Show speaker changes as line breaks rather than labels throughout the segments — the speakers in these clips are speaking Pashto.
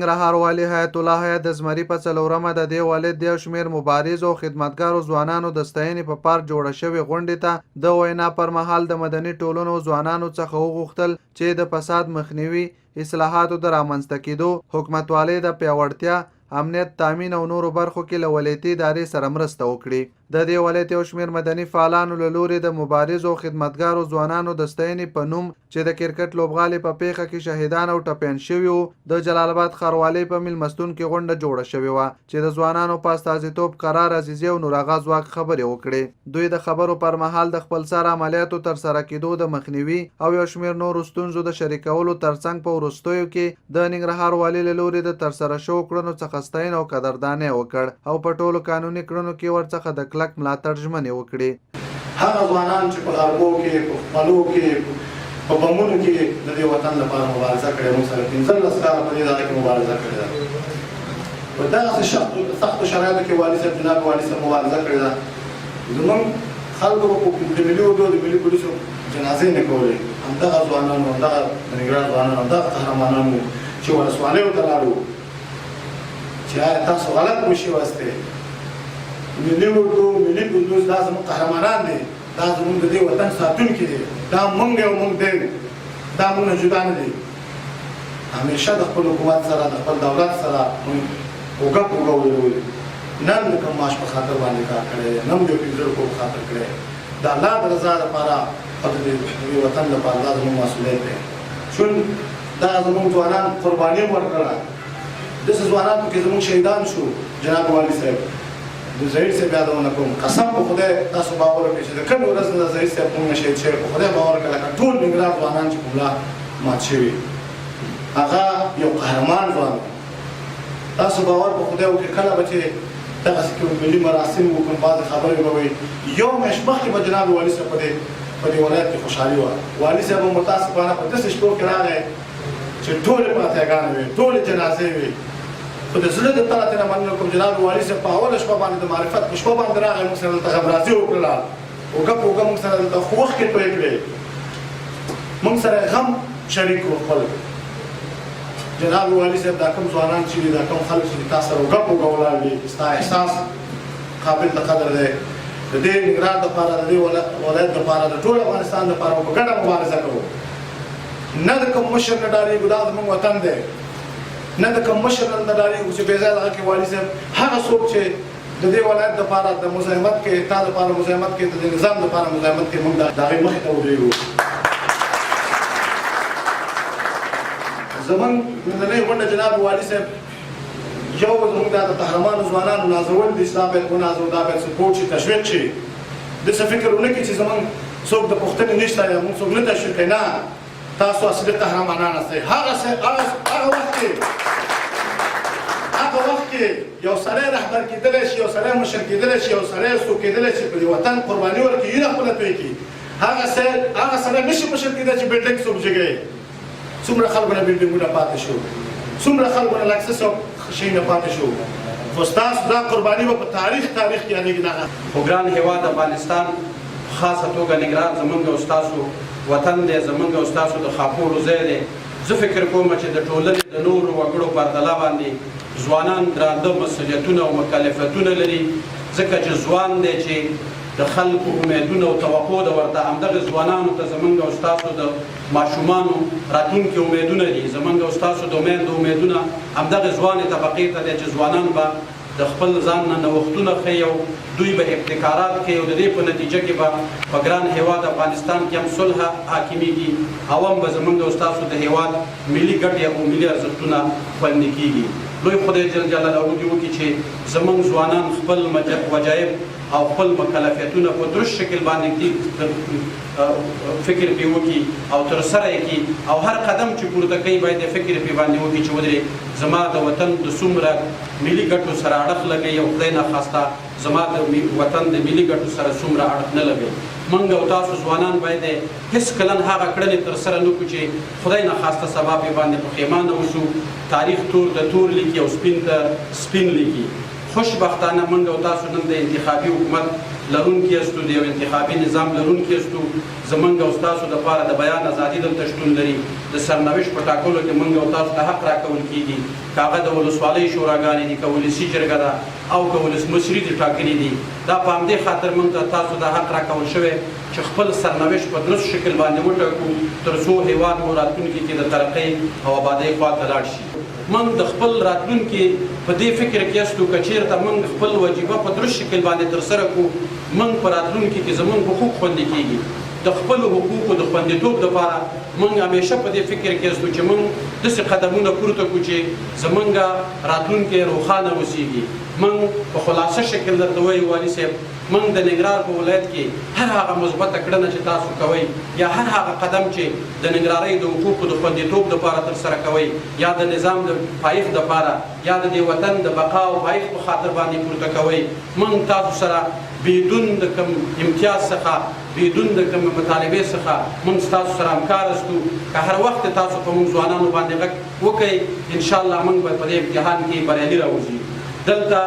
ننګرهار والي حیات الله حیات د زمري په څلورمه د دې والد د یو شمېر مبارزو او خدمتګارو ځوانانو د ستاینې په پارک جوړه شوې غونډې ته د وینا پر مهال د مدني ټولنو ځوانانو څخه وغوښتل چې د فساد مخنیوي، اصلاحاتو د رامنځته کېدو، حکومتوالۍ د پیاوړتیا، امنیت تامین او نورو برخو کې له ولایتي ادارې سره مرسته وکړي. د دې ولایت یو شمېر مدني فعالانو له لوري د مبارزو او خدمتګارو ځوانانو د ستاینې په نوم چې د کرکټ لوبغالي په پیښه کې شهیدان او ټپیان شوي وو، د جلال آباد ښاروالۍ په میلمستون کې غونډه جوړه شوې وه چې د ځوانانو په استازیتوب قرار عزیزي او نورآغا ځواک خبرې وکړې. دوی د خبرو پر مهال د خپلسر عملیاتو ترسره کېدو د مخنیوي او یو شمېر نورو ستونزو د شریکولو ترڅنګ په وروستیو کې د ننګرهار والي له لوري د ترسره شوو کړنو څخه ستاینه او قدرداني وکړ او په ټولو قانوني کړنو کې ورڅخه د کلک ملاتړ ژمنې وکړي.
هغه ځوانان چې په لارګو کې، په خپلو کې، په بمونو کې د دې وطن لپاره مبارزه کړې، موږ سره 15 کاله په دې ځای کې مبارزه کړې ده. په دغسې سختو شرایطو کې والي صاحب، جناب والي صاحب مبارزه کړې ده. زموږ خلکو به د ملي اردو د ملي پولیسو جنازې نه کولې. همدغه ځوانان، همدغه د ننګرهار ځوانان، همدغه قهرمانان وو چې ولسوالیو ته لاړو چې آیا تاسو غلط وشي واستئ. ملي اردو، ملي پولیس دا زموږ قهرمانان دي، دا زموږ د دې وطن ساتونکي دي، دا موږ یو موږ دی، دا موږ نه جدا نه دي. همیشه د خپل حکومت سره، د خپل دولت سره موږ اوږه په اوږه ودرولي. نه د کوم معاش په خاطر باندې کار کړی دی، نه مو د 15 روپیو په خاطر کړی دی. د الله د رضا لپاره او د دې وطن لپاره دا زموږ مسؤلیت دی. چون دا زموږ ځوانان قرباني ورکړه. داسې ځوانان پکې زموږ شهیدان شو. جناب والي صاحب، د ظهیر صاحب یادونه کوم، قسم په خدای تاسو باور وکړئ چې د کومې ورځ نه ظهیر صاحب موږ شهید شوی، په خدای باور وکړئ لکه ټول ننګرهار ځوانان چې په ملا مات شوي، هغه یو قهرمان ځوان. تاسو باور په خدای وکړئ کله به چې دغسې کوم ملي مراسم وکړو، بعضې خبرې به وایي. یو میاشت مخکې به جناب والي صاحب په دې ولایت کې خوشحالي وه. والي صاحب هم متاسفانه په داسې شپو کې راغی چې ټولې فاتحګانې وې، ټولې جنازې وې. خو د زړه د تله ترې مننه کوم جناب والي صاحب په اوله شپه باندې د معرفت په شپه باندې راغی، موږ سره دلته غبرازي وکړله، اوږه په اوږه موږ سره دلته خوښ کې توی کړې، موږ سره غم شریک کړو خپل. جناب والي صاحب دا کوم ځوانان چې دي، دا کوم خلک چې تا سره اوږه په اوږه ولاړ دي، ستا احساس قابل د قدر دی. د دې ننګرهار دپاره، د دې ولایت دپاره، د ټول افغانستان دپاره په ګډه مبارزه کوو. نه د کوم مشر نه ډارېږو، دا زموږ وطن دی. نه د کوم مشر نه ډارېږو چې بې ځایه دغه کې والي صاحب هغه څوک چې د دې ولایت دپاره د مزاحمت کې، تا دپاره مزاحمت کې، د دې نظام دپاره مزاحمت کې، موږ د هغې مخې ته ودرېږو. زموږ نننۍ غونډه جناب والي صاحب یو زموږ دا د قهرمانو ځوانانو نازول دي چې دا باید ونازوو، دا باید سپورټ شي، تشویق شي. داسې فکر ونه کړي چې زموږ څوک د پوښتنې نشته یا موږ څوک نه تشویق کوي. نه، تاسو اصلي قهرمانان یاستئ. هغه وخت کې یو سړی رهبر کېدلی شي، یو سړی مشر کېدلی شي، یو سړی څوک کېدلی شي په دې وطن قرباني ورکړي، وینه خپله توی کړي. هغه سړی نشي مشر کېدلی چې بلډینګ څوک جګوي. څومره خلکو نه بلډینګونه پاتې شو، څومره خلکو نه لکسس او شی نه پاتې شو. خو ستاسو دا قرباني به په تاریخ کې یادېږي. دغه
خو ګران هېواد افغانستان، خاصه توګه ننګرهار زموږ او ستاسو وطن دی، زموږ او ستاسو د خاپوړو ځای دی. زه فکر کوم چې د ټولنې د نورو وګړو پرتله باندې ځوانان درانده مسؤلیتونه او مکلفیتونه لري، ځکه چې ځوان دی چې د خلکو امیدونه او توقع د ورته همدغه ځوانانو ته زموږ او ستاسو د ماشومانو راتلونکي امیدونه دي. زموږ او ستاسو د امیدونه همدغه ځوانې طبقې ته دی چې ځوانان به د خپل ځان نه نوښتونه ښیي او دوی به ابتکارات کوي، او د دې په نتیجه کې به په ګران هېواد افغانستان کې هم صلح حاکمیږي او هم به زموږ او ستاسو د هېواد ملي ګټې او ملي ارزښتونه خوندي کېږي. لوی خدای جل جلاله دې وکړي چې زموږ ځوانان خپل وجایب او خپل مکلفیتونه په درست شکل باندې فکر پرې وکړي او ترسره یې کړي، او هر قدم چې پورته کوي باید فکر پرې باندې وکړي چې ودرې زما د وطن د څومره ملي ګټو سره اړخ لګوي او خدای ناخواسته زما د وطن د ملي ګټو سره څومره اړخ نه لګوي. موږ او تاسو ځوانان باید هېڅکله هغه کړنې ترسره نه کړو چې خدای ناخواسته سبا پرې باندې پښیمانه اوسو. تاریخ تور ته تور لیکي او سپین ته سپین لیکي، خوشبختانه موږ او تاسو نن د انتخابي حکومت لرونکي یاستو، د یو انتخابي نظام لرونکي یاستو. زموږ او ستاسو دپاره د بیان ازادي دلته شتون لري. د سرنوشت په ټاکلو کې موږ او تاسو ته حق راکول کېږي، که هغه د ولسوالۍ شوراګانې دي، که ولسي جرګه ده او که ولسمشري دي ټاکلي دي. دا په همدې خاطر موږ ته تاسو ته حق راکول شوی چې خپل سرنوشت په درست شکل باندې وټاکو، تر څو هېواد مو راتلونکي کې د ترقۍ او آبادۍ خوا ته لاړ شي. موږ د خپل راتلونکي په دې فکر کې یاستو که چېرته موږ خپل وجیبه په درست شکل باندې ترسره کړو، موږ په راتلونکي کې زموږ حقوق خوندي کېږي. د خپلو حقوقو د خوندیتوب دپاره موږ همیشه په دې فکر کې یاستو چې موږ داسې قدمونه پورته کړو چې زموږ راتلونکی روښانه اوسېږي. موږ په خلاصه شکل درته وایو والي صاحب، موږ د ننګرهار په ولایت کې هر هغه مثبته کړنه چې تاسو کوئ، یا هر هغه قدم چې د ننګرهارۍ د حقوقو د خوندیتوب دپاره ترسره کوئ، یا د نظام د پایښت دپاره، یا د دې وطن د بقا او پایښت په خاطر باندې پورته کوئ، موږ تاسو سره بدون د کوم امتیاز څخه، بدون د کوم مطالبې څخه موږ ستاسو سره همکار استو. که هر وخت تاسو په موږ ځوانانو باندې غږ وکئ، انشاءالله موږ به په دې امتحان کې بریالي راوځو. دلته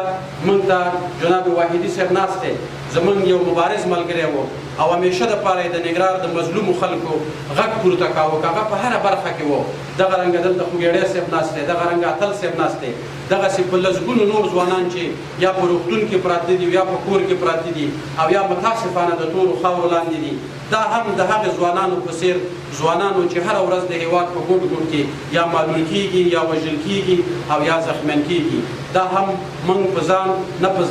موږ ته جناب واحدي صاحب ناست دی، زموږ یو مبارز ملګری و او همیشه دپاره یې د ننګرهار د مظلومو خلکو غږ پورته کاوه، که هغه په هره برخه کې و. دغه رنګه دلته خوږیاړی صاحب ناست دی، دغه رنګه اتل صاحب ناست دی، دغسې په لسګونو نور ځوانان چې یا په روغتون کې پراته دي، یا په کور کې پراته دي، او یا متاسفانه د تورو خاورو لاندې دي. دا هم د هغې ځوانانو په څېر ځوانانو چې هره ورځ د هېواد په ګوټ ګوټ کې یا معلول کېږي، یا وژل کېږي، او یا زخمیان کېږي. دا هم موږ په ځان نه په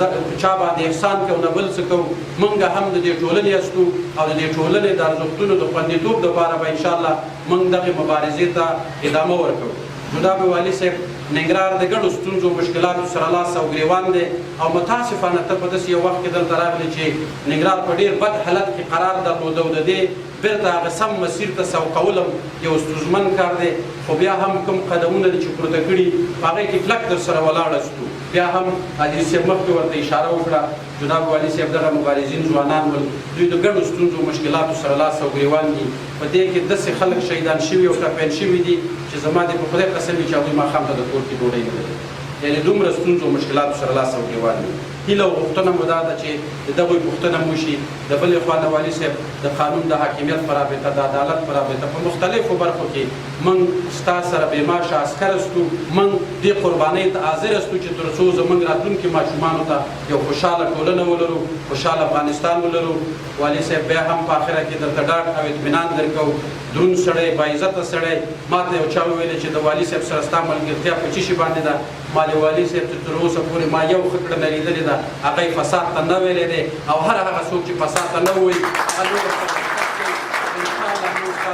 چا باندې احسان کوو نه بل څه کوو. موږ هم د دې ټولنې یاستو او د دې ټولنې د ارزښتونو د خوندیتوب دپاره به انشاءالله موږ دغې مبارزې ته ادامه ورکوو. جناب والي صاحب، ننګرهار د ګډو ستونزو مشکلاتو سره لاس او ګریوان دی، او متاسفانه ته په داسې یو وخت کې دلته راغلی چې ننګرهار په ډېر بد حالت کې قرار درلوده، او د دې بیرته هغه سم مسیر ته سوقول هم یو ستونزمن کار دی. خو بیا هم کوم قدمونه دي چې پورته کړي په هغې کې کلک در سره ولاړستو. بیا هم حاجي صاحب مخکې ورته اشاره وکړه، جناب والي صاحب دغه مبارزین ځوانان ول، دوی د ګډو ستونزو مشکلاتو سره لاس او ګریوان دي. په دې کې داسې خلک شهیدان شوي او ټپیان شوي دي چې زما د په خدای قسم وي چې هغوی ماښام ته د کور کې ډوډۍ نه لري. یعنې دومره ستونزو او مشکلاتو سره لاس او ګریوان دي. هیله او غوښتنه مو دا ده چې د دغوی پوښتنه مو وشي. د بلې خوا نه والي صاحب، د قانون د حاکمیت په رابطه، د عدالت په رابطه، په مختلفو برخو کې موږ ستا سره بېماشه عسکر استو. موږ دې قربانۍ ته حاضر استو چې تر څو زموږ راتلونکي ماشومانو ته یو خوشحاله ټولنه ولرو، خوشحاله افغانستان ولرو. والي صاحب، بیا هم په آخره کې درته ډاډ او اطمینان درکوو. دروند سړی، باعزته سړی. ما ته یو چا وویلې چې د والي صاحب سره ستا ملګرتیا په څه شي باندې ده؟ ما د والي صاحب چې تر اوسه پورې ما یو ښه کړنه لیدلې ده، هغه یې فساد ته نه ویلی دی، او هر هغه څوک چې فساد ته نه ووایي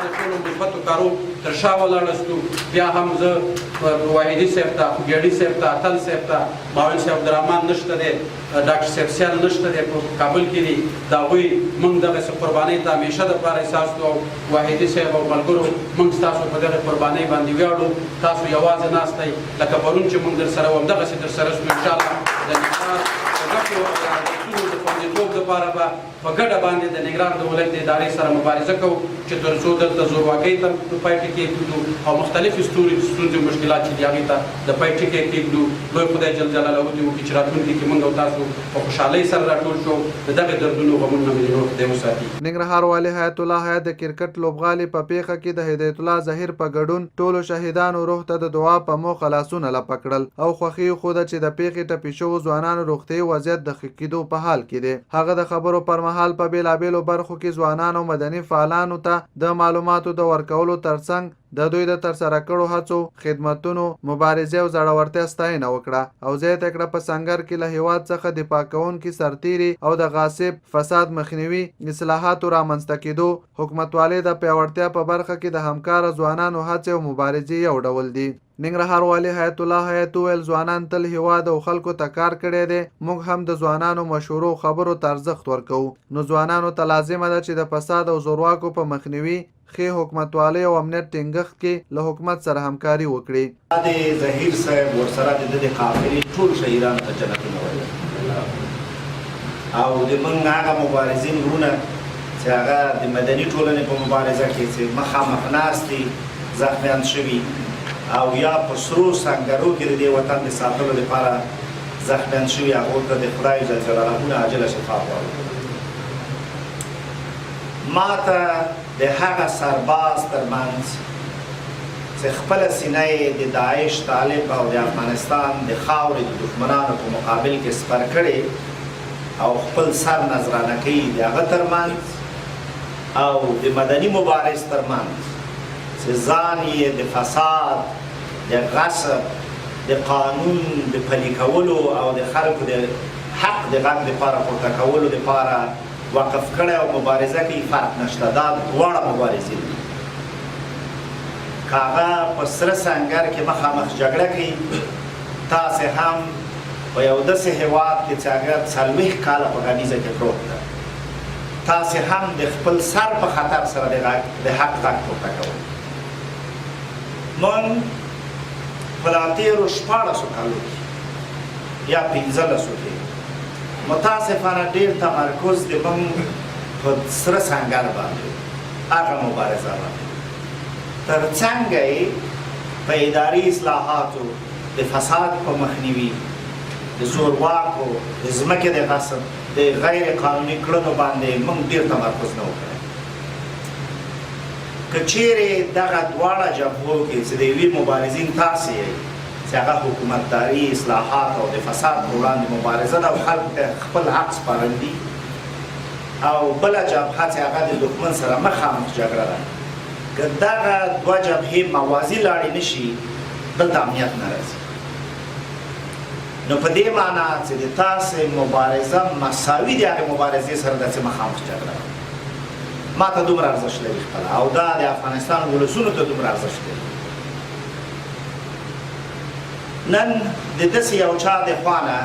د ټولو مثبتو کارو تر شا ولاړستو. بیا هم زه واحدي صاحب ته، خوږیاړي صاحب ته، اتل صاحب ته، معاون صاحب عبدالرحمن نشته دی، ډاکټر صاحب سیال نشته دی، په کابل کې دي. د هغوی موږ دغسې قربانۍ ته همیشه دپاره احساس کوو. او واحدي صاحب او ملګرو، موږ ستاسو په دغې قربانۍ باندې ویاړو. تاسو یوازې ناستی لکه پرون چې موږ در سره وو، همدغسې در سره سو. انشاءالله د ننګرهار د ګټو او د ارزښتونو د خوندیتوب دپاره به په ګډه باندې د ننګرهار د ولایت د ادارې سره مبارزه کوو چې تر څو دلته زورواکۍ ته پای ټکی کېږدو او مختلفې ستونزې مشکلات چې دي هغې ته د پای ټکی کېږدو. لوی خدای جل جلاله دې وکړي چې راتلونکي کې موږ او تاسو په خوشحالۍ سره راټول شو، د دغې دردونو غمونه مې نور خدای وساتي.
ننګرهار والي حیات الله حیات د کرکټ لوبغالي په پیښه کې د هدایت الله ظهیر په ګډون ټولو شهیدانو روح ته د دعا په موخه لاسونه لپه کړل، او خوښي ښوده چې د پیښې ټپي شوو ځوانانو روغتیایي وضعیت د ښه کېدو په حال کې دی. هغه د خبرو پر مهال په بېلابېلو برخو کې ځوانانو او مدني فعالانو ته د معلوماتو د ورکولو ترڅنګ د دوی د ترسره کړو هڅو، خدمتونو، مبارزې او زړورتیا ستاینه وکړه، او زیاته کړه په سنګر کې له هېواد څخه دفاع کوونکي سرتیري او د غاصب، فساد مخنیوي، اصلاحاتو رامنځته کېدو، حکومتوالۍ د پیاوړتیا په برخه کې د همکاره ځوانانو هڅې او مبارزې یو ډول دي. ننګرهار والي حیات الله حیات وویل ځوانان تل هېواد او خلکو ته کار کړی دی، موږ هم د ځوانانو مشورو خبرو ته ارزښت ورکوو. نو ځوانانو ته لازمه ده چې د فساد او زورواکو په مخنیوي، ښې حکومتوالۍ او امنیت ټینګښت کې له حکومت سره همکاري وکړي.
د ظهیر صاحب ورسره د دې قافلې ټول شهیدانو ته جنتونه وایي، او د موږ هغه مبارزین وروڼه چې هغه د مدني ټولنې په مبارزه کې چې مخامخ ناست دي، زخمیان شوي او یا په سرو سنګرو کې د دې وطن د ساتلو لپاره زخمیان شوي هغو ته د خدای جل جلاله نه عاجله شفا غواړو. ما ته د هغه سرباز ترمنځ چې خپله سینه یې د داعش، طالب او د افغانستان د خاورې د دښمنانو په مقابل کې سپر کړې او خپل سر نذرانه کوي د هغه ترمنځ او د مدني مبارز ترمنځ چې ځان یې د فساد، د غصب، د قانون د پلي کولو او د خلکو د حق د غږ دپاره پورته کولو دپاره وقف کړی او مبارزه کوي، فرق نشته. دا دواړه مبارزې دي. که هغه په سره سنګر کې مخامخ جګړه کوي، تاسې هم په یو داسې هېواد کې چې هغه 40 کاله په غمیزه کې پروت ده، تاسې هم د خپل سر په خطر سره د حق غږ پورته کوئ. موږ په دا تېرو 14 کالو کې یا 15 کې متاسفانه ډېر تمرکز د موږ په سره سنګر باندې، هغه مبارزه باندې، تر څنګه یې په اداري اصلاحاتو، د فساد په مخنیوي، د زورواکو، د ځمکې د غصب، د غیر قانوني کړنو باندې موږ ډېر تمرکز نه وکړی. که چیرې دغه دواړه جبهو کې چې د یوې مبارزین تاسې یئ چې هغه حکومتداري، اصلاحات او د فساد په وړاندې مبارزه ده او خلکو ته خپل حق سپارل دي، او بله جبهه چې هغه د دښمن سره مخامخ جګړه ده، که دغه دوه جبهې موازي لاړې نه شي، دلته امنیت نه راځي. نو په دې معنا چې د تاسې مبارزه مساوي د هغې مبارزې سره ده چې مخامخ جګړه ده. ما ته دومره ارزښت لري خپله، او دا د افغانستان ولسونو ته دومره ارزښت لري. نن د داسې یو چا د خوا نه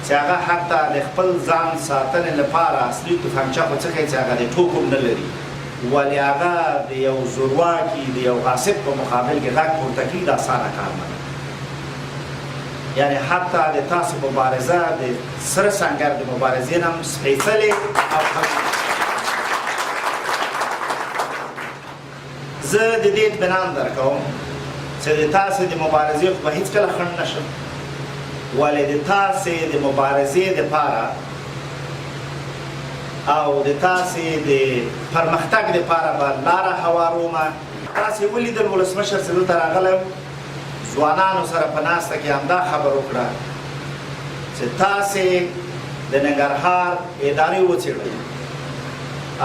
چې هغه حتی د خپل ځان ساتنې لپاره اصلي توفنچه خو څه کوي چې هغه د ټوک هم نه لري، ولې هغه د یو زورواکي، د یو غاصب په مقابل کې غږ پورته کړي، دا اسانه کار نه ده. یعنې حتی د تاسې مبارزه د سره سنګر د مبارزې نه هم سپېڅلې او زه د دې اطمینان درکوم چې د تاسې د مبارزې خو به هېڅکله خنډ نه شم، ولې د تاسې د مبارزې دپاره او د تاسې د پرمختګ دپاره به لاره هوارومه. تاسې ولیدل ولسمشر چې دلته راغلی ځوانانو سره په ناسته کې همدا خبر وکړه چې تاسې د ننګرهار ادارې وڅېړئ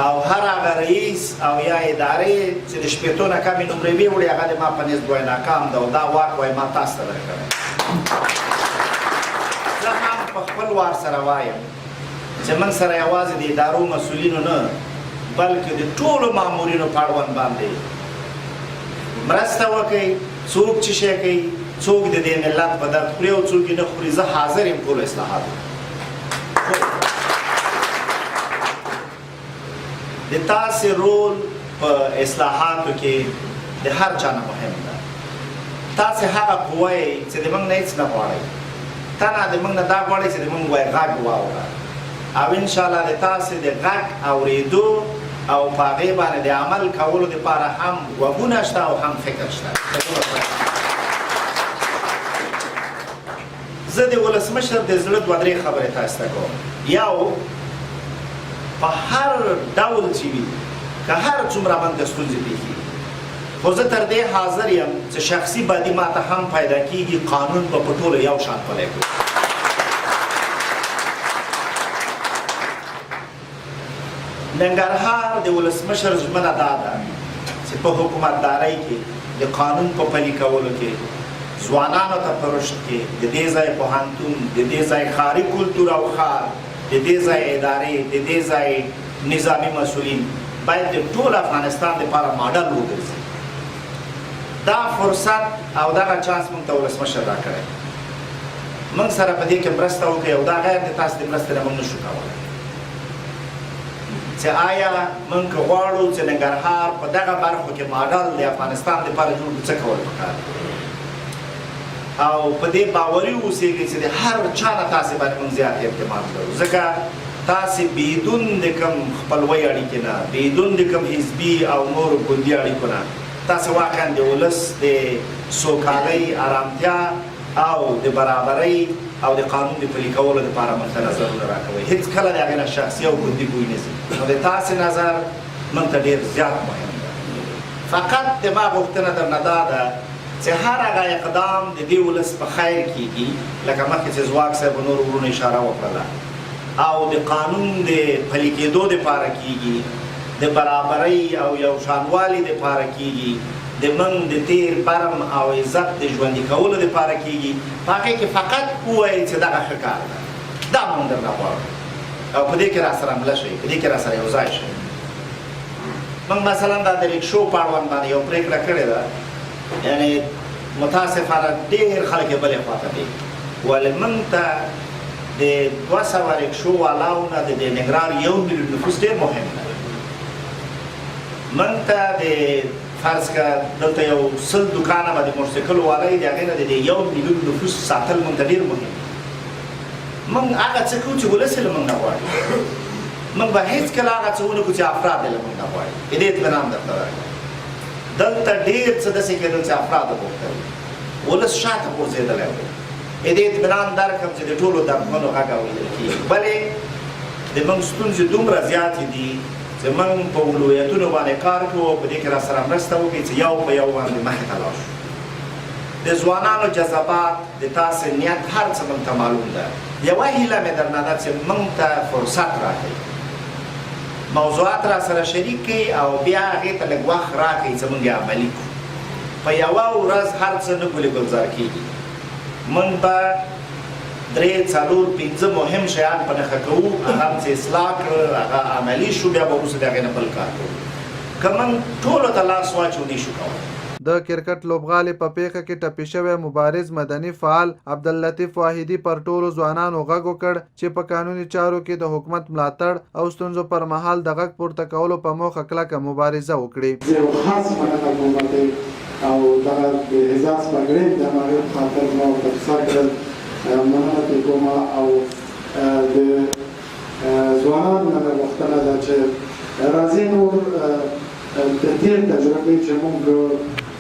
او هر هغه رئیس او یا ادارې چې د 15 نه کمې نمرې وړي هغه د ما په نسبت وایي ناکام ده او دا واک وایي ما تاسو ته درکړی. زه هم په خپل وار سره وایم چې موږ سره یوازې د ادارو مسؤلینو نه بلکې د ټولو مامورینو په اړوند باندې مرسته وکړئ. څوک چې شی کوي، څوک د دې ملت په درد خوري او څوک یې نه خوري، زه حاضر یم ټولو اصلاحاتو. د تاسې رول په اصلاحاتو کې د هر چا نه مهم ده. تاسې هغه قوه یې چې د موږ نه هېڅ نه غواړئ، ته نه د موږ نه دا غواړئ چې د موږ وایي غږ واوره، او انشاءالله د تاسې د غږ اورېدو او په هغې باندې د عمل کولو دپاره هم غوږونه شته او هم فکر شته. زه د ولسمشر د زړه 2-3 خبرې تاسو ته کوم. یو، په هر ډول چې وي، که هر څومره باندې ستونزې پیښي، خو زه تر دې حاضر یم چې شخصي بدي ماته هم پیدا کېږي، قانون به په ټولو یو شان پلی کړو. ننګرهار د ولسمشر ژمنه دا ده چې په حکومتدارۍ کې د قانون په پلي کولو کې، ځوانانو ته په رشد کې، د دې ځای پوهنتون، د دې ځای ښاري کلتور او ښار، د دې ځای ادارې، د دې ځای نظامي مسؤلین باید د ټول افغانستان دپاره ماډل وګرځي. دا فرصت او دغه چانس موږ ته ولسمشر راکړی. موږ سره په دې کې مرسته وکړئ او دا غیر د تاسو د مرستې نه موږ نشو کولی چې آیا موږ که غواړو چې ننګرهار په دغه برخو کې ماډل د افغانستان دپاره جوړ کړو، څه کول پکار دي، او په دې باوري اوسېږئ چې د هر چا نه تاسې باندې موږ زیات اعتماد لرو، ځکه تاسې بدون د کوم خپلوۍ اړیکې نه، بدون د کوم حزبي او نورو ګوندي اړیکو نه، تاسې واقعا د ولس د سوکالۍ، ارامتیا او د برابرۍ او د قانون د پلي کولو دپاره موږ ته نظرونه راکوئ. هېڅ کله د هغې نه شخصي او ګوندي بوی نه ځي. نو د تاسې نظر موږ ته ډېر زیات مهم ده. فقط زما غوښتنه درنه دا ده چې هر هغه اقدام د دې ولس په خیر کېږي، لکه مخکې چې ځواک صاحب نورو وروڼو اشاره وکړله، او د قانون د پلي کېدو دپاره کېږي، د برابرۍ او یو شانوالي دپاره کېږي، د موږ د تیر برم او عزت د ژوندي کولو دپاره کېږي، په هغې کې فقط ووایئ چې دغه ښه کار ده. دا موږ درنه غواړو او په دې کې راسره مله شئ، په دې کې راسره یو ځای شئ. موږ مثلا دا د ریکشو په اړوند باندې یو پرېکړه کړې ده، یعنې متاسفانه ډېر خلک یې بلې خواته دي، ولې موږ ته د 200 ریکشو والاو نه د ننګرهار 1 میلیون نفوس ډېر مهم دی. موږ ته د فرض که دلته یو 100 دوکانه به د موټرسایکل والی د هغې نه د 1 میلیون نفوس ساتل موږ ته ډېر مهم دي. موږ هغه څه کوو چې ولس یې له موږ نه غواړي. موږ به هېڅکله هغه څه ونه کړو چې افراد یې له موږ نه غواړي. د دې اطمینان درته درکړم. دلته ډېر څه داسې کېدل چې افرادو غوښتل، ولس شاته غورځېدلی و. د دې اطمینان درکړم چې د ټولو دردمنو غږ اورېدل کېږي. بلې د موږ ستونزې دومره زیاتې دي چې موږ په ولایتونو باندې کار کوو او په دې کې راسره مرسته وکړئ چې یو په یو باندې مخې ته لاړ شو. د ځوانانو جذبات، د تاسې نیت هر څه موږ ته معلوم ده. یوه هیله مې درنه ده چې موږ ته فرصت راکړئ، موضوعات را سره شریک کړئ او بیا هغې ته لږ وخت راکړئ چې موږ یې عملي کړو. په یوه ورځ هر څه نه ګلې ګلزار کېږي. موږ به 3 4 5 مهم شیان په نښه کوو، هغه چې اصلاح کړه، هغه عملي شو، بیا به وروسته د هغې نه بل کار کوو. که موږ ټولو ته لاس واچو نه شو کولی.
د کرکټ لوبغالي په پیښه کې ټپي شوی مبارز مدني فعال عبداللطیف واحدي پر ټولو ځوانانو غږ وکړ چې په قانوني چارو کې د حکومت ملاتړ او ستونزو پر مهال د غږ پورته کولو په موخه کلکه مبارزه وکړي.
یو خاص مننه کوم او دغه د اعزاز پګړۍ د هغې په خاطر ما ورته ترسره کړل. مننه ترې کوم او د ځوانانو نه مې غوښتنه ده چې راځئ نور د تېر تجربې چې موږ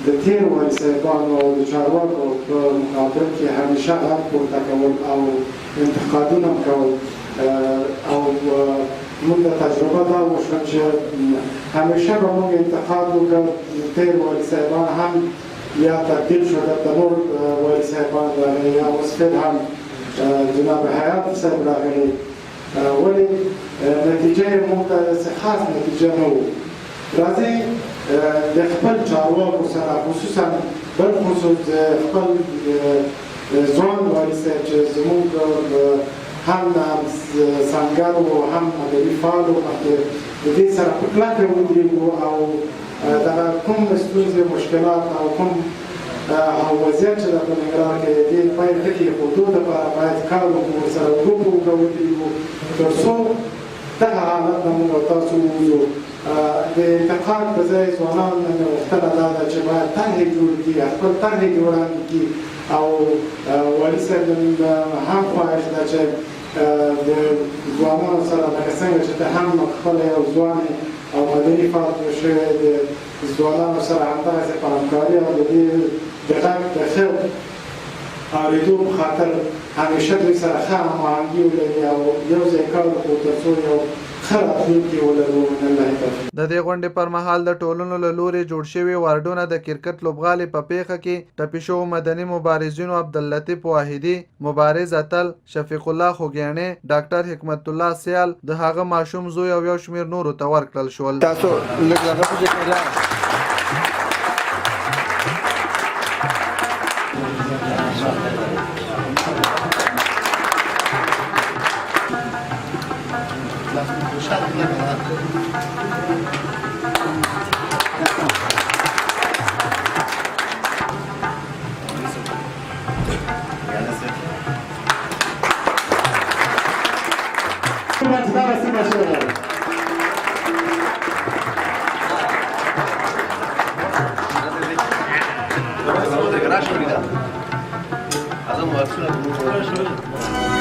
د تېر والي صاحبانو او د چارواکو په مقابل کې همیشه غږ پورته کول او انتقادونه کول او موږ د تجربه دا وشوه چې همیشه به موږ انتقاد وکړ. تېر والي صاحبان هم یا تبدیل شو د نور والي صاحبان راغلي، یا اوس فعل هم جناب حیات صاحب راغلي، ولې نتیجه یې موږ ته خاص نتیجه نه وه. راځئ د خپل چارواکو سره، خصوصا بالخصوص د خپل ځوان والي صاحب چې زموږ هم سنګر و هم ادبي فعال و، د دې سره په کلکه ودرېږو او دغه کوم ستونزې، مشکلات او کوم وضعیت چې د په ننګرهار کې د دې باید ټکي ایښودو دپاره باید کار وکړو، ورسره ګروپ وکړو، ودرېږو تر څو دغه حالت نه موږ او تاسو ووځو. د انتقاد په ځای ځوانانو نه مې غوښتنه دا ده چې باید طرحې جوړې کړي، خپل طرحې دې وړاندې کړي او والي صاحب هم خواهش ده چې د ځوانانو سره لکه څنګه چې ته هم خپله یو ځوان او مدني فعال شوی د ځوانانو سره همدغسې په همکاري او د دې د غږ د ښه اورېدو په خاطر همیشه دوی سره ښه هماهنګي ولري او یو ځای کار وکړو تر څو یو
د دې غونډې پر مهال د ټولنو له لوري جوړ شوي واردونه د کرکټ لوبغالي په پیښه کې ټپي شوو مدني مبارزینو عبداللطیف واحدي، مبارز اتل، شفیق الله خوږیاڼي، ډاکټر حکمت الله سیال، د هغه ماشوم زوی او یو شمېر نورو ته ورکړل شول.
تاسو لږ هغه پکې کړه
Azam var.